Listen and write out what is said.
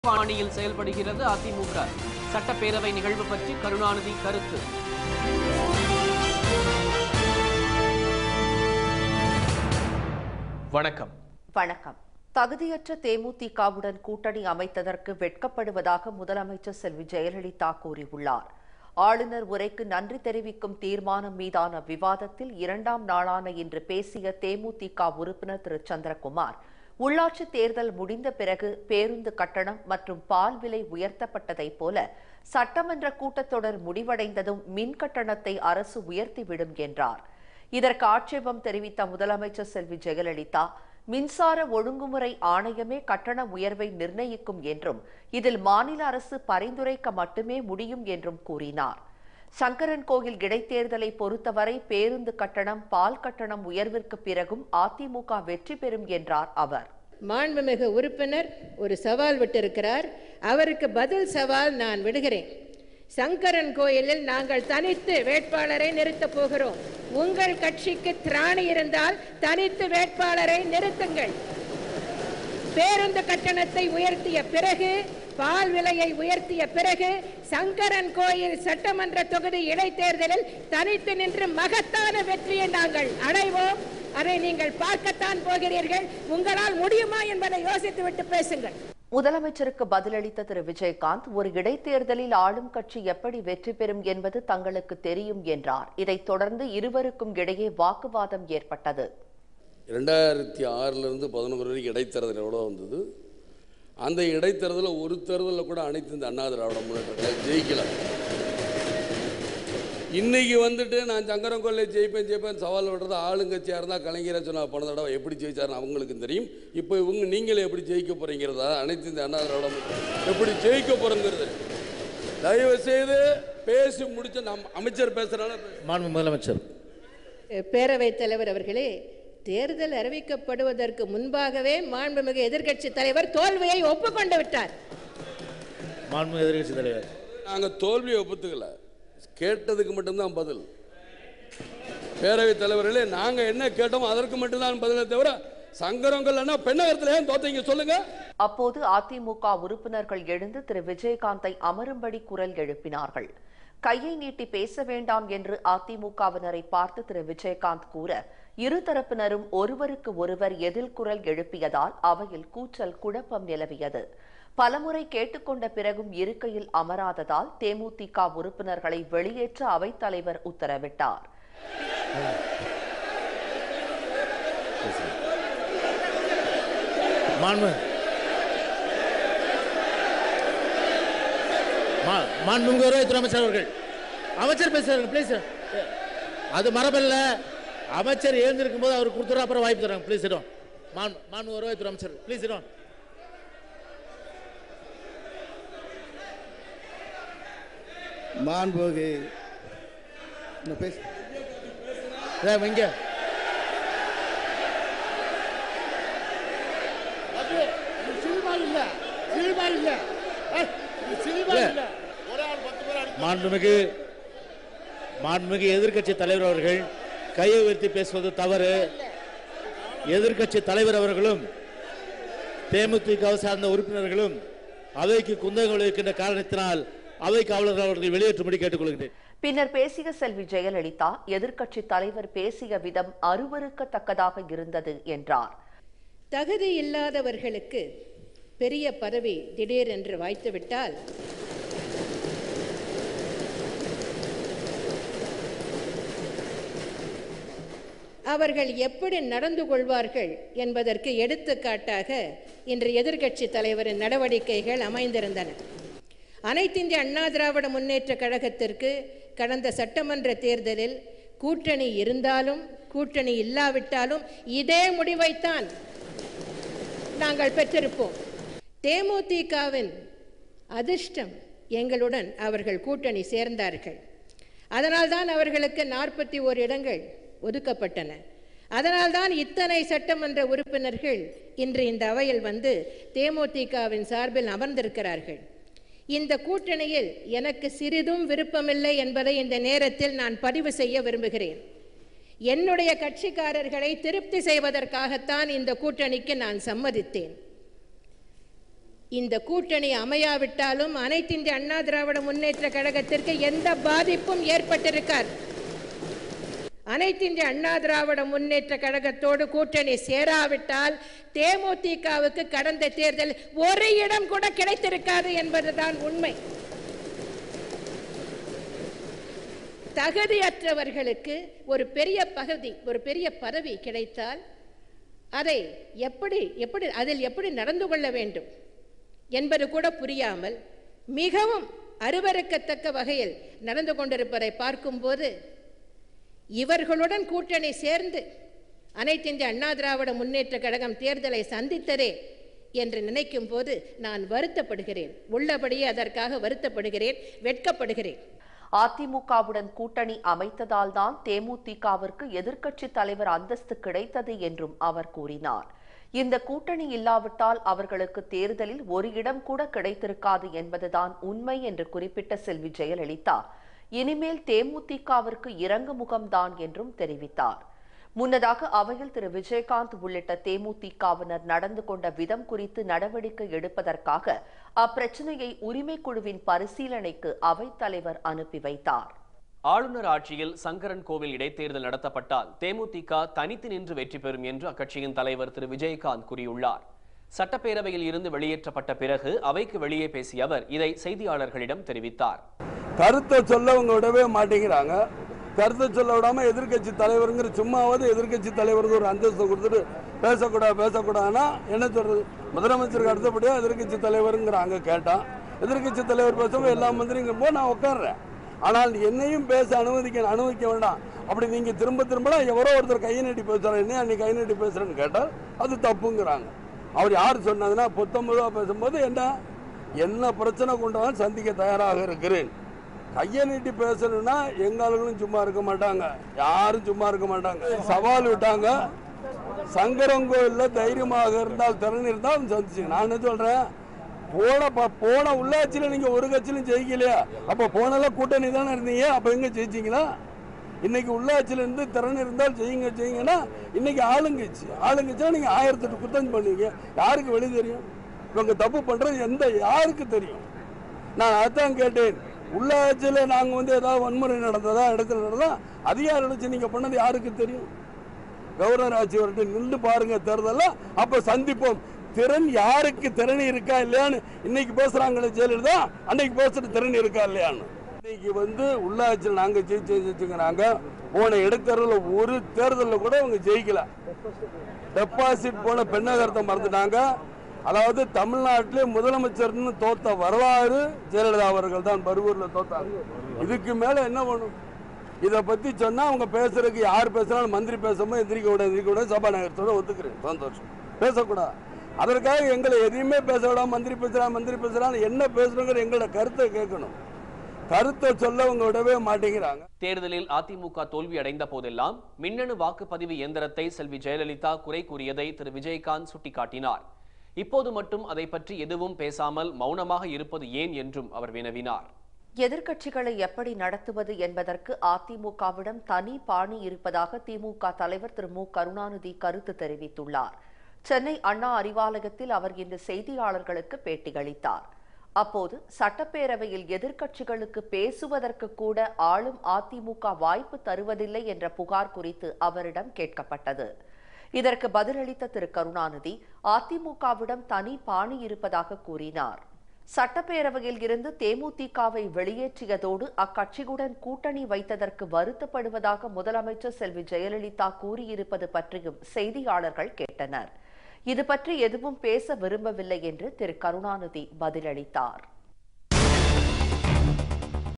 பாணியில் செயல்படுகிறது அதிமுக. சட்டப்பேரவை நிகழ்வு பற்றி கருணாநிதி கருத்து. வணக்கம். தகுதியற்ற தேமுதிகவுடன் கூட்டணி அமைத்ததற்கு வெட்கப்படுவதாக முதலமைச்சர் செல்வி ஜெயலலிதா கூறியுள்ளார். ஆளுநர் உரைக்கு நன்றி தெரிவிக்கும் தீர்மானம் மீதான விவாதத்தில் இரண்டாம் நாளான இன்று பேசிய தேமுதிக உறுப்பினர் திரு சந்திரகுமார், உள்ளாட்சி தேர்தல் முடிந்த பிறகு பேருந்து கட்டணம் மற்றும் பால் விலை உயர்த்தப்பட்டதைப் போல சட்டமன்ற கூட்டத்தொடர் முடிவடைந்ததும் மின் கட்டணத்தை அரசு உயர்த்திவிடும் என்றார். இதற்கு ஆட்சேபம் தெரிவித்த முதலமைச்சர் செல்வி ஜெயலலிதா, மின்சார ஒழுங்குமுறை ஆணையமே கட்டண உயர்வை நிர்ணயிக்கும் என்றும் இதில் மாநில அரசு பரிந்துரைக்க மட்டுமே முடியும் என்றும் கூறினார். சங்கரன்கோயில் இடைத்தேர்தலை பொறுத்தவரை பேருந்து கட்டணம், பால் கட்டணம் உயர்விற்கு பிறகும் அதிமுக வெற்றி பெறும் என்றார் அவர். மாண்புமிகு உறுப்பினர் ஒரு சவால் விட்டிருக்கிறார். அவருக்கு பதில் சவால் நான் விடுகிறேன். சங்கரன் கோயிலில் நாங்கள் தனித்து வேட்பாளரை நிறுத்தப் போகிறோம். உங்கள் கட்சிக்கு திராணி இருந்தால் தனித்து வேட்பாளரை நிறுத்துங்கள். பேருந்து கட்டணத்தை உயர்த்திய பிறகு, பால் விலையை உயர்த்திய பிறகு, சங்கரன் கோயில் சட்டமன்ற தொகுதி இடைத்தேர்தலில் தனித்து நின்று மகத்தான வெற்றியை நாங்கள் அடைவோம். அதை நீங்கள் பார்க்கத்தான் போகிறீர்கள். உங்களால் முடியுமா என்பதை யோசித்துவிட்டு பேசுங்கள். முதலமைச்சருக்கு பதிலளித்த திரு விஜயகாந்த், ஒரு இடைத்தேர்தலில் ஆளும் கட்சி எப்படி வெற்றி பெறும் என்பது தங்களுக்கு தெரியும் என்றார். இதைத் தொடர்ந்து இருவருக்கும் இடையே வாக்குவாதம் ஏற்பட்டது. 2006 11 வரைக்கும் இடைத்தேர்தல் எவ்வளோ வந்தது? அந்த இடைத்தேர்தலில் ஒரு தேர்தலில் கூட அனைத்து இந்த அண்ணா திராவிட முன்னேற்ற ஜெயிக்கல. இன்னைக்கு வந்துட்டு நான் சங்கரன்கோயிலில் ஜெயிப்பேன் சவால் விடுறது ஆளுங்கட்சியாக இருந்தால் கலைஞரை சொன்னால் போன தடவை எப்படி ஜெயிச்சாருன்னு அவங்களுக்கு தெரியும். இப்போ நீங்களே எப்படி ஜெயிக்க போகிறீங்கிறதா, அனைத்து இந்த அண்ணா திராவிட எப்படி ஜெயிக்க போகிறோங்கிறது தயவு செய்து பேசி முடிச்ச நம்ம அமைச்சர் பேசுகிறாங்க. மாண்பு முதலமைச்சர். பேரவைத் தலைவர் அவர்களே, தேர்தல் அறிவிக்கப்படுவதற்கு முன்பாகவே மாண்புமிகு எதிர்க்கட்சி தலைவர் தோல்வியை ஒப்புக்கொண்டு விட்டார். மாண்புமிகு எதிர்க்கட்சி தலைவர், நாங்கள் தோல்வியை ஒப்புத்துக்கல, கேட்டதுக்கு மட்டும்தான் பதில். பேரவைத் தலைவர்களே, நாங்கள் என்ன கேட்டோமோ அதற்கு மட்டும்தான் பதிலை தவிர சங்கரங்கள்னா பெண்ணகரத்தில் ஏன் தோத்தீங்க சொல்லுங்க. அப்போது அதிமுக உறுப்பினர்கள் எழுந்து திரு விஜயகாந்தை அமரும்படி குரல் எழுப்பினார்கள். கையை நீட்டி பேச வேண்டாம் என்று அதிமுகவினரை பார்த்து திரு விஜயகாந்த் கூற, இருதரப்பினரும் ஒருவருக்கு ஒருவர் எதில் குரல் எழுப்பியதால் அவையில் கூச்சல் குழப்பம் நிலவியது. பலமுறை கேட்டுக்கொண்ட பிறகும் இருக்கையில் அமராததால் தேமுதிக உறுப்பினர்களை வெளியேற்ற அவைத்தலைவர் உத்தரவிட்டார். அமைச்சர் அவர்கள் அமைச்சர் பேசுறாங்க. பிளீஸ், அது மரபல்ல. அமைச்சர் எழுந்திருக்கும் போது அவர் கொடுத்துற அப்புறம் வாய்ப்பு தராங்க. பிளீஸ் இடம். மாண்பு வருவாய்த்துறை அமைச்சர் பிளீஸ் இடம். மாண்புமிகு இங்க மாண்புமிகு எதிர்க்கட்சி தலைவர் அவர்கள் கையை உயர்த்தி பேசுவது தவறு. எதிர்க்கட்சி தலைவர் அவர்களும் தேமுதிக சார்ந்த உறுப்பினர்களும் அவைக்கு குந்தகம் விளைவிக்கின்ற காரணத்தினால் அவை காவலர்கள் அவர்களை வெளியேற்றும்படி கேட்டுக்கொள்கிறேன். பின்னர் பேசிய செல்வி ஜெயலலிதா, எதிர்க்கட்சி தலைவர் பேசிய விதம் அருவருக்கத்தக்கதாக இருந்தது என்றார். தகுதி இல்லாதவர்களுக்கு பெரிய பதவி திடீரென்று வாய்த்துவிட்டால் அவர்கள் எப்படி நடந்து கொள்வார்கள் என்பதற்கு எடுத்துக்காட்டாக இன்று எதிர்க்கட்சி தலைவரின் நடவடிக்கைகள் அமைந்திருந்தன. அனைத்து இந்திய அண்ணா திராவிட முன்னேற்ற கழகத்திற்கு கடந்த சட்டமன்ற தேர்தலில் கூட்டணி இருந்தாலும் கூட்டணி இல்லாவிட்டாலும் இதே முடிவைத்தான் நாங்கள் பெற்றிருப்போம். தேமுதிகவின் அதிர்ஷ்டம், எங்களுடன் அவர்கள் கூட்டணி சேர்ந்தார்கள். அதனால்தான் அவர்களுக்கு 41 இடங்கள் ஒதுக்கப்பட்டன. அதனால்தான் இத்தனை சட்டமன்ற உறுப்பினர்கள் இன்று இந்த அவையில் வந்து தேமுதிகவின் சார்பில் அமர்ந்திருக்கிறார்கள். இந்த கூட்டணியில் எனக்கு சிறிதும் விருப்பமில்லை என்பதை இந்த நேரத்தில் நான் பதிவு செய்ய விரும்புகிறேன். என்னுடைய கட்சிக்காரர்களை திருப்தி செய்வதற்காகத்தான் இந்த கூட்டணிக்கு நான் சம்மதித்தேன். இந்த கூட்டணி அமையாவிட்டாலும் அனைத்து இந்திய அண்ணா திராவிட முன்னேற்ற கழகத்திற்கு எந்த பாதிப்பும் ஏற்பட்டிருக்காது. அனைத்து இந்திய அண்ணா திராவிட முன்னேற்ற கழகத்தோடு கூட்டணி சேராவிட்டால் தேமுதிகவுக்கு கடந்த தேர்தல் ஒரு இடம் கூட கிடைத்திருக்காது என்பதுதான் உண்மை. தகுதியற்றவர்களுக்கு ஒரு பெரிய பதவி கிடைத்தால் அதை அதில் எப்படி நடந்து கொள்ள வேண்டும் என்பது கூட புரியாமல் மிகவும் அருவருக்கத்தக்க வகையில் நடந்து கொண்டிருப்பதை பார்க்கும்போது இவர்களுடன் கூட்டணி சேர்ந்து அனைத்து இந்திய அண்ணா திராவிட முன்னேற்ற கழகம் தேர்தலை சந்தித்ததே என்று நினைக்கும் போது நான் வருத்தப்படுகிறேன். உள்ளபடியே அதற்காக வருத்தப்படுகிறேன், வெட்கப்படுகிறேன். அதிமுகவுடன் கூட்டணி அமைத்ததால் தான் தேமுதிகவிற்கு எதிர்க்கட்சி தலைவர் அந்தஸ்து கிடைத்தது என்றும் அவர் கூறினார். இந்த கூட்டணி இல்லாவிட்டால் அவர்களுக்கு தேர்தலில் ஒரு இடம் கூட கிடைத்திருக்காது என்பதுதான் உண்மை என்று குறிப்பிட்ட செல்வி ஜெயலலிதா இனிமேல் தேமுதிகவிற்கு இறங்கு முகம்தான் என்றும் தெரிவித்தார். முன்னதாக அவையில் திரு விஜயகாந்த் உள்ளிட்ட தேமுதிகவினர் நடந்து கொண்ட விதம் குறித்து நடவடிக்கை எடுப்பதற்காக அப்பிரச்சனையை உரிமை குழுவின் பரிசீலனைக்கு அவைத் தலைவர் அனுப்பி வைத்தார். ஆளுநர் ஆட்சியில் சங்கரன் கோவில் இடைத்தேர்தல் நடத்தப்பட்டால் தேமுதிக தனித்து நின்று வெற்றி பெறும் என்று அக்கட்சியின் தலைவர் திரு விஜயகாந்த் கூறியுள்ளார். சட்டப்பேரவையில் இருந்து வெளியேற்றப்பட்ட பிறகு அவைக்கு வெளியே பேசிய அவர் இதை செய்தியாளர்களிடம் தெரிவித்தார். கருத்தை சொல்லவங்க விடவே மாட்டேங்கிறாங்க. கருத்தை சொல்ல விடாம எதிர்கட்சி தலைவருங்கிற சும்மாவது எதிர்கட்சி தலைவருக்கு ஒரு அந்தஸ்து கொடுத்துட்டு பேசக்கூடாதுன்னா என்ன சொல்றது? முதலமைச்சருக்கு அடுத்தபடியா எதிர்கட்சி தலைவருங்கிறாங்க. கேட்டான் எதிர்கட்சி தலைவர் பேசும்போது எல்லா மந்திரிங்கும் போது நான் உட்கார்றேன். ஆனால் என்னையும் பேச அனுமதிக்க வேண்டாம். அப்படி நீங்க திரும்ப எவரோ ஒருத்தர் கையை நீட்டி பேசுறாரு, என்ன நீ கை நீட்டி பேசுறேன்னு கேட்டால் அது தப்புங்கிறாங்க. அவர் யார் சொன்னதுன்னா 19 பேசும்போது என்ன பிரச்சனை கொண்டாலும் சந்திக்க தயாராக இருக்கிறேன். கையை நீட்டி பேசணும்னா எங்களும் சும்மா இருக்க மாட்டாங்க, யாரும் சும்மா இருக்க மாட்டாங்க. சவால் விட்டாங்க. சங்கரங்கோயில்ல தைரியமாக இருந்தால் திறன் இருந்தால் சந்திச்சுங்க. நான் என்ன சொல்றேன், போன உள்ளாட்சியில நீங்க ஒரு கட்சியிலும் ஜெயிக்கலையா? அப்ப போனெல்லாம் கூட்டணி தானே இருந்தீங்க, அப்ப எங்க ஜெயிச்சிங்களா? இன்னைக்கு உள்ளாட்சியில இருந்து திறன் இருந்தால் ஜெயிங்கன்னா இன்னைக்கு ஆளுங்கட்சியா நீங்க 1008 குத்தம் பண்ணுவீங்க. யாருக்கு வெளி தெரியும்? இவங்க தப்பு பண்றது யாருக்கு தெரியும்? நான் அதான் கேட்டேன். உள்ளாட்சியில நாங்க ஏதாவது வன்முறை நடந்ததா, இடத்துல நடந்ததா, அதிகாரம் வச்சு நீங்க பண்ணது யாருக்கு தெரியும்? கவர்னர் ஆட்சி வரட்டு நின்று பாருங்க தேர்தல், அப்ப சந்திப்போம். திறன் யாருக்கு திறன் இருக்கா இல்லையான்னு இன்னைக்கு பேசுறாங்களே ஜெயலலிதா, அன்னைக்கு பேசுற திறன் இருக்கா இல்லையான்னு. இன்னைக்கு உள்ளாட்சியில் நாங்க ஜெயிச்சுங்கிறாங்க. போன இடைத்தேர்தலில் ஒரு தேர்தலில் கூட அவங்க ஜெயிக்கல. டெபாசிட் போன பெண்ணகரத்தை மறந்துட்டாங்க. அதாவது தமிழ்நாட்டிலே முதலமைச்சர்னு தோத்த வரலாறு ஜெயலலிதா அவர்கள் தான் பருவூர்ல தோத்தாங்க. இதுக்கு மேல என்ன பண்ணும்? இதை பத்தி சொன்னா அவங்க பேசுறதுக்கு யார் பேசுறாலும் மந்திரி பேசும்போது எந்திரிக்க விட சபாநாயகத்தோட ஒத்துக்கிறேன், சந்தோஷம். பேசக்கூடாது. அதற்காக எங்களை எதையுமே பேச விடாம மந்திரி பேசுறான்னு என்ன பேசுறோங்கிற எங்களோட கருத்தை கேட்கணும். கருத்தை சொல்ல அவங்க விடவே மாட்டேங்கிறாங்க. தேர்தலில் அதிமுக தோல்வி அடைந்த போதெல்லாம் மின்னணு வாக்குப்பதிவு இயந்திரத்தை செல்வி ஜெயலலிதா குறை கூறியதை திரு விஜயகாந்த் சுட்டிக்காட்டினார். இப்போது மட்டும் அதை பற்றி எதுவும் பேசாமல் மௌனமாக இருப்பது ஏன் என்றும் அவர் வினவினார். எதிர்க்கட்சிகளை எப்படி நடத்துவது என்பதற்கு அதிமுகவிடம் தனி பாணி இருப்பதாக திமுக தலைவர் திரு மு கருணாநிதி கருத்து தெரிவித்துள்ளார். சென்னை அண்ணா அறிவாலயத்தில் அவர் இன்று செய்தியாளர்களுக்கு பேட்டியளித்தார். அப்போது சட்டப்பேரவையில் எதிர்க்கட்சிகளுக்கு பேசுவதற்கு கூட ஆளும் அதிமுக வாய்ப்பு தருவதில்லை என்ற புகார் குறித்து அவரிடம் கேட்கப்பட்டது. இதற்கு பதிலளித்த திரு கருணாநிதி அதிமுகவிடம் தனி பாணி இருப்பதாக கூறினார். சட்டப்பேரவையில் இருந்து தேமுதிகவை வெளியேற்றியதோடு அக்கட்சியுடன் கூட்டணி வைத்ததற்கு வருத்தப்படுவதாக முதலமைச்சர் செல்வி ஜெயலலிதா கூறியிருப்பது பற்றியும் செய்தியாளர்கள் கேட்டனர். இது பற்றி எதுவும் பேச விரும்பவில்லை என்று திரு கருணாநிதி பதிலளித்தார்.